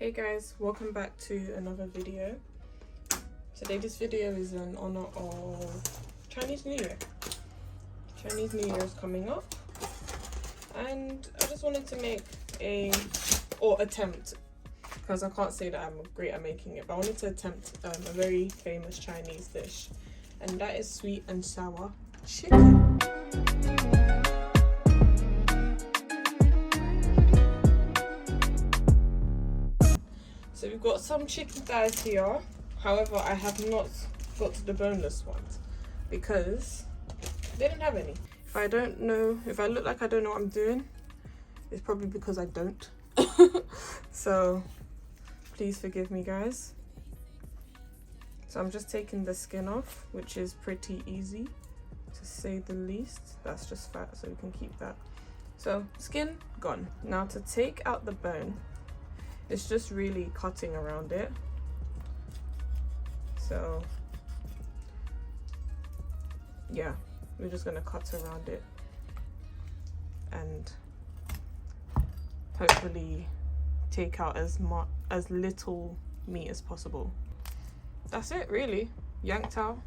Hey guys, welcome back to another video. Today this video is in honor of Chinese New Year. Chinese New Year is coming up and I just wanted to make attempt, because I can't say that I'm great at making it, but I wanted to attempt a very famous Chinese dish, and that is sweet and sour chicken. So we've got some chicken thighs here. However, I have not got to the boneless ones because they didn't have any. If I look like I don't know what I'm doing, it's probably because I don't. So please forgive me, guys. So I'm just taking the skin off, which is pretty easy to say the least. That's just fat, so we can keep that. So skin gone. Now to take out the bone, it's just really cutting around it. So yeah, we're just gonna cut around it and hopefully take out as little meat as possible. That's it, really. Yanked out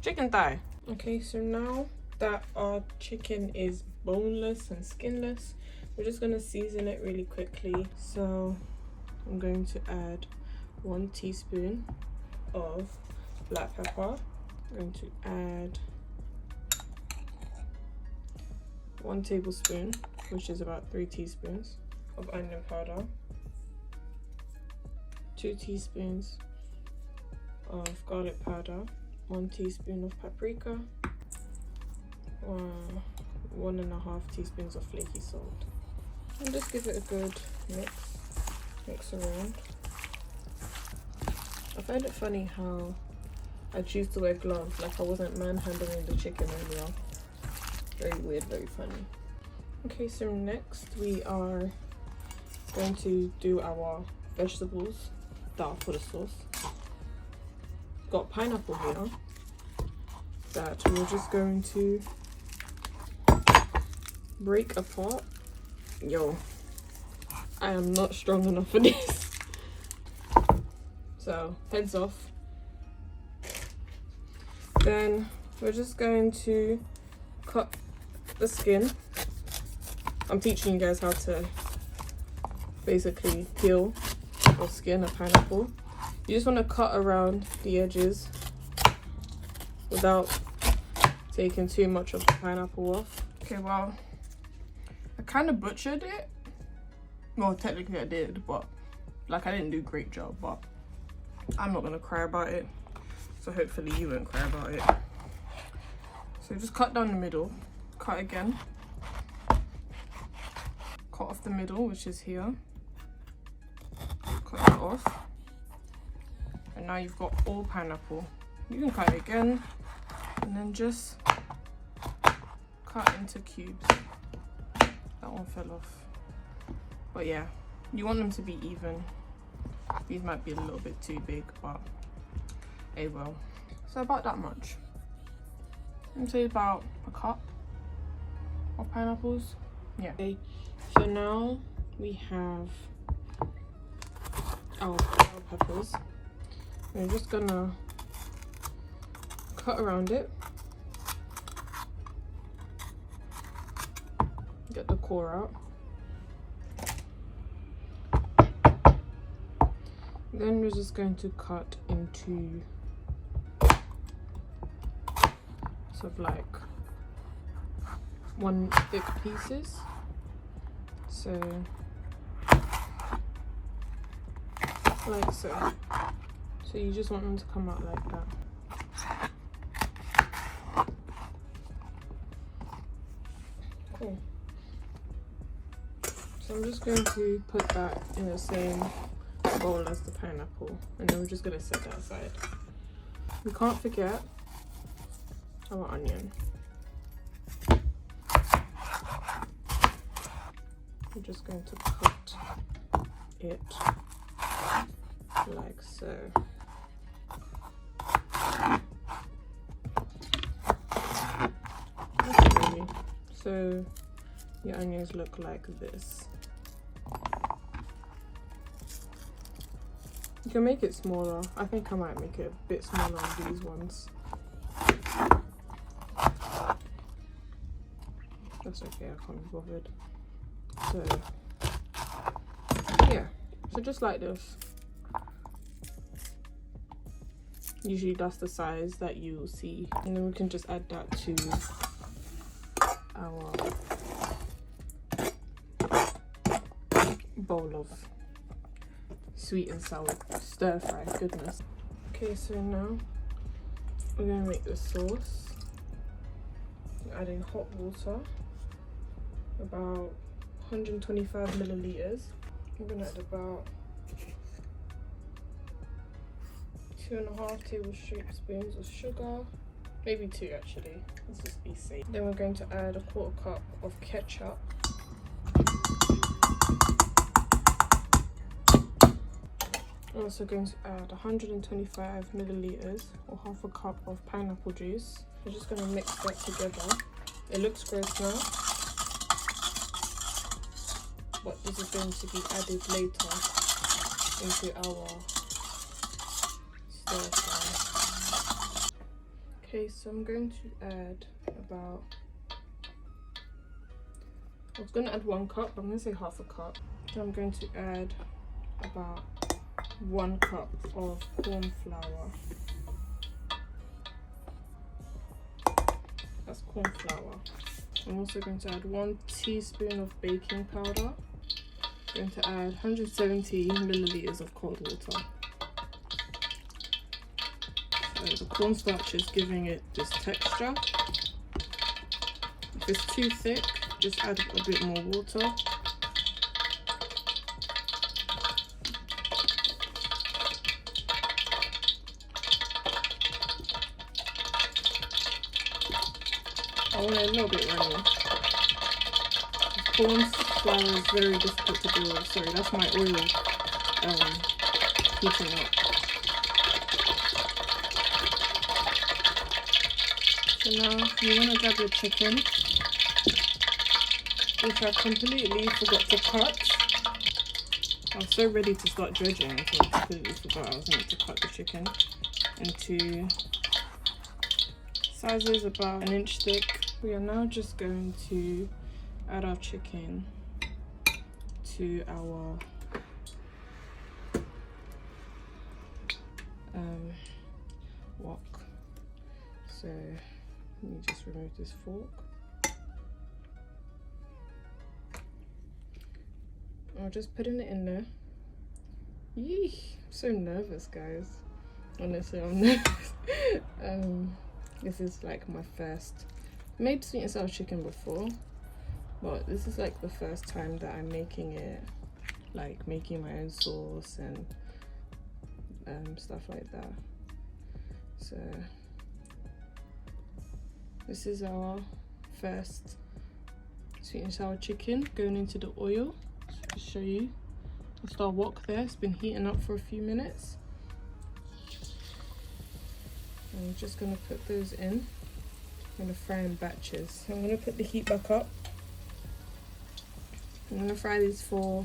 chicken thigh. Okay, so now that our chicken is boneless and skinless, we're just gonna season it really quickly. So I'm going to add 1 teaspoon of black pepper. I'm going to add 1 tablespoon, which is about 3 teaspoons of onion powder, 2 teaspoons of garlic powder, 1 teaspoon of paprika, 1.5 teaspoons of flaky salt, and just give it a good mix around. I find it funny how I choose to wear gloves, like I wasn't manhandling the chicken earlier. Very weird, very funny. Okay, so next we are going to do our vegetables for the sauce. Got pineapple here that we're just going to break apart. Yo, I am not strong enough for this. So heads off. Then we're just going to cut the skin. I'm teaching you guys how to basically peel or skin a pineapple. You just want to cut around the edges without taking too much of the pineapple off. Okay, well, I kind of butchered it. Well, technically I did, but like I didn't do a great job, but I'm not gonna cry about it. So hopefully you won't cry about it. So just cut down the middle, cut again, cut off the middle, which is here, cut it off, and now you've got all pineapple. You can cut it again, and then just cut into cubes. That one fell off. But yeah, you want them to be even. These might be a little bit too big, but hey well. So about that much. I'd say about a cup of pineapples. Yeah. Okay, so now we have our bell peppers. We're just gonna cut around it. Get the core out. Then we're just going to cut into sort of like 1 thick pieces. So like so. So you just want them to come out like that. Cool. So I'm just going to put that in the same bowl as the pineapple, and then we're just going to set that aside. We can't forget our onion. We're just going to cut it like so. Really. So your onions look like this. You can make it smaller. I think I might make it a bit smaller on these ones. That's okay, I can't be bothered. So yeah, so just like this. Usually that's the size that you see, and then we can just add that to our bowl of sweet and sour stir fry goodness. Okay, so now we're gonna make the sauce. I'm adding hot water, about 125 milliliters. I'm gonna add about 2.5 tablespoons of sugar, maybe 2 actually, let's just be safe. Then we're going to add a 1/4 cup of ketchup. I'm also going to add 125 milliliters or 1/2 cup of pineapple juice. We're just going to mix that together. It looks gross now, but this is going to be added later into our stir fry. Okay, so I'm going to add about, I was going to add 1 cup, but I'm going to say 1/2 cup. So I'm going to add about 1 cup of corn flour. That's corn flour. I'm also going to add 1 teaspoon of baking powder. I'm going to add 170 milliliters of cold water. So the cornstarch is giving it this texture. If it's too thick, just add a bit more water. I want it a little bit runny. Corn flour is very difficult to do. Sorry, that's my oil heating up. So now you want to grab your chicken, which I completely forgot to cut. I was so ready to start dredging until I completely forgot I was meant to cut the chicken into sizes about 1 inch thick. We are now just going to add our chicken to our wok. So let me just remove this fork. I'm just putting it in there. Yee, I'm so nervous, guys. Honestly, I'm nervous. This is like my first. I made sweet and sour chicken before, but this is like the first time that I'm making it, like making my own sauce and stuff like that. So this is our first sweet and sour chicken going into the oil. So to show you, it's our wok there. It's been heating up for a few minutes. And I'm just gonna put those in. I'm gonna fry in batches. I'm gonna put the heat back up. I'm gonna fry these for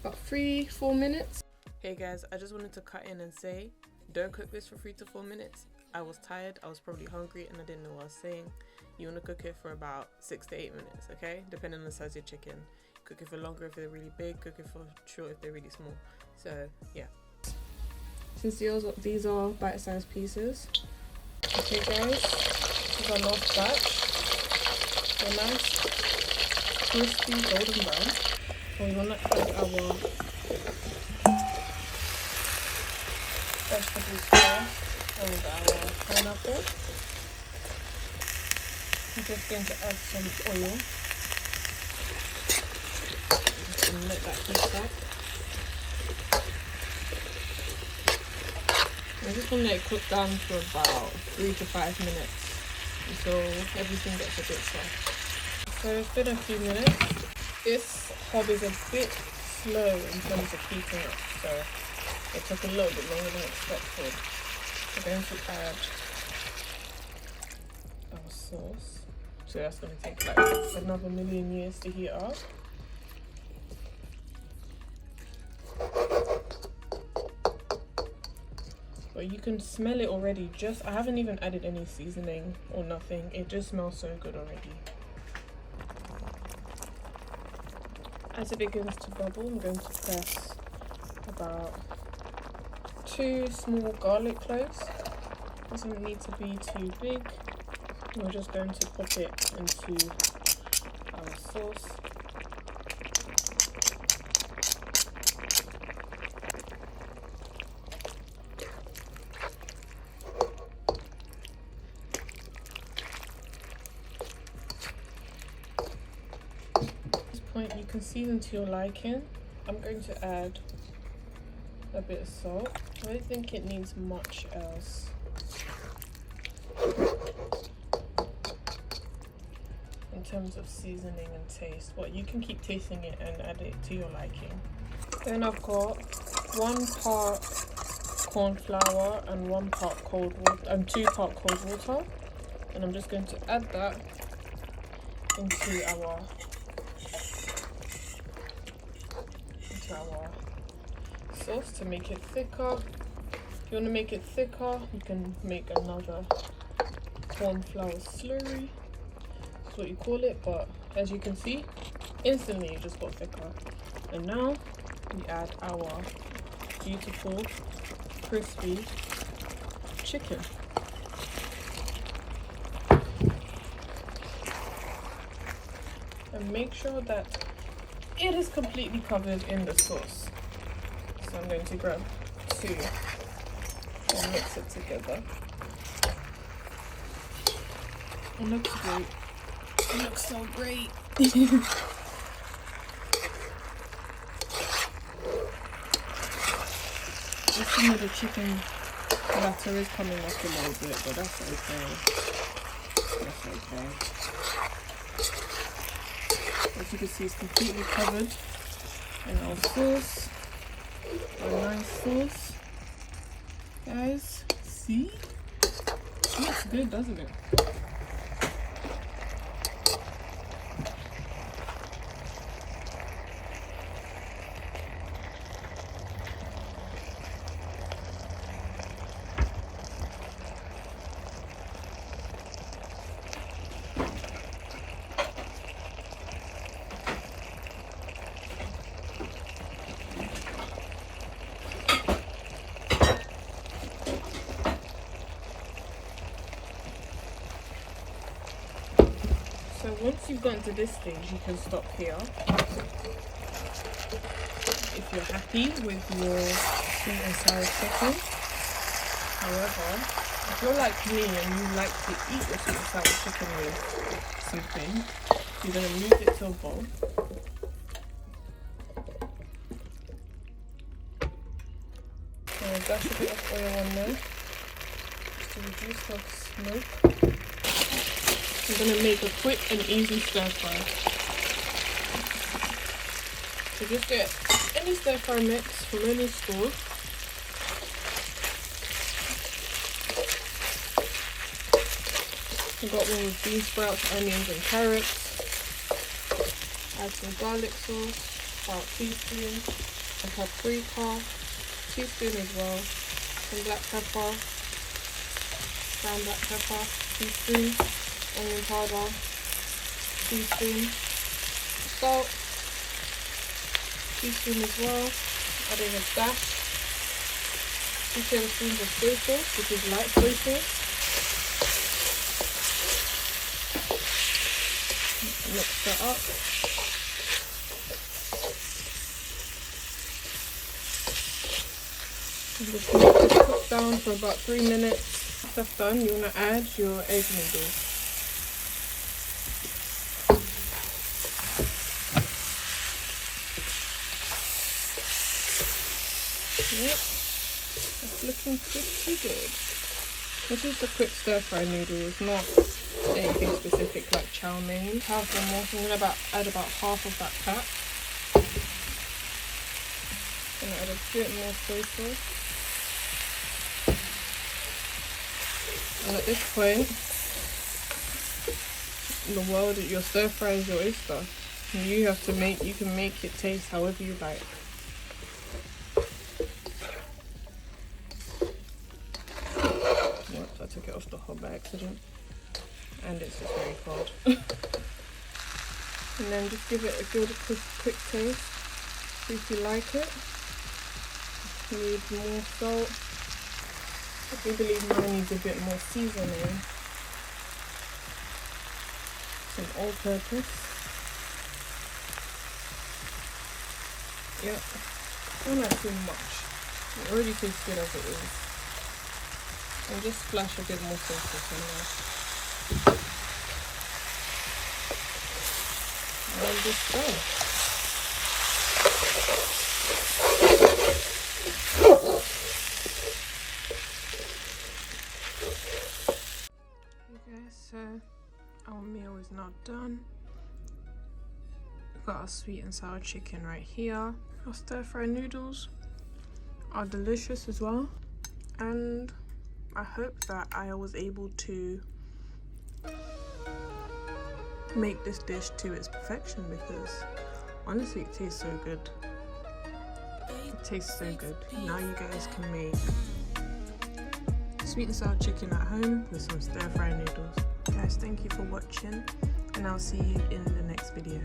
about 3-4 minutes. Hey guys, I just wanted to cut in and say, don't cook this for 3 to 4 minutes. I was tired, I was probably hungry, and I didn't know what I was saying. You wanna cook it for about 6 to 8 minutes, okay? Depending on the size of your chicken. Cook it for longer if they're really big, cook it for short if they're really small. So yeah. Since these are bite-sized pieces. Okay guys, this is our last batch. They're nice, crispy, golden brown. And we want to add our vegetables first and our pineapple. I'm just going to add some oil. Just going to let that heat up. I just want to let it cook down for about 3 to 5 minutes until everything gets a bit soft. So it's been a few minutes. This hob is a bit slow in terms of heating up, so it took a little bit longer than expected. We're going to add our sauce. So that's going to take like another million years to heat up. But you can smell it already. I haven't even added any seasoning or nothing. It just smells so good already. As it begins to bubble, I'm going to press about 2 small garlic cloves. Doesn't need to be too big. We're just going to pop it into our sauce. At this point, you can season to your liking. I'm going to add a bit of salt. I don't think it needs much else. In terms of seasoning and taste, but you can keep tasting it and add it to your liking. Then I've got 1 part corn flour and 1 part cold water and 2 part cold water, and I'm just going to add that into our sauce to make it thicker. If you want to make it thicker, you can make another corn flour slurry. That's what you call it, but as you can see, instantly it just got thicker. And now we add our beautiful crispy chicken. And make sure that it is completely covered in the sauce. So I'm going to grab 2 and mix it together. It looks great. It looks so great. You see the chicken batter is coming off a little bit, but that's okay. That's okay. As you can see, it's completely covered in our sauce. A nice sauce. Guys, see? It looks good, doesn't it? So once you've gotten to this stage, you can stop here. If you're happy with your sweet and sour chicken. However, if you're like me and you like to eat your sweet and sour chicken with something, you're going to move it to a bowl. And dash a bit of oil on there just to reduce the smoke. I'm going to make a quick and easy stir fry. So just get any stir fry mix from any store. I've got one with bean sprouts, onions and carrots. Add some garlic sauce, about a teaspoon, and paprika, teaspoon as well. Some black pepper, ground black pepper, teaspoon. Onion powder, teaspoon, salt, teaspoon as well, adding a dash, 2 tablespoons of soy sauce, which is light soy sauce. Mix that up. And just let it cook down for about 3 minutes. After that's done, you want to add your egg noodles. Yep, that's looking pretty good. This is the quick stir fry noodle. It's not anything specific like chow mein. Have one more. So I'm gonna add about half of that pack. Gonna add a bit more soy sauce. And at this point, the world, your stir fry is your oyster. You have to you can make it taste however you like. accident. And it's just very cold. And then just give it a good quick taste. See if you like it. Need more salt. I do believe mine needs a bit more seasoning. Some all-purpose. Yep. Don't add too much. It already tastes good as it is. And just splash a bit more sauce in there. And just go. Okay, so our meal is now done. We've got our sweet and sour chicken right here. Our stir-fry noodles are delicious as well. And I hope that I was able to make this dish to its perfection, because honestly it tastes so good. It tastes so good. Now you guys can make sweet and sour chicken at home with some stir-fry noodles. Guys, thank you for watching, and I'll see you in the next video.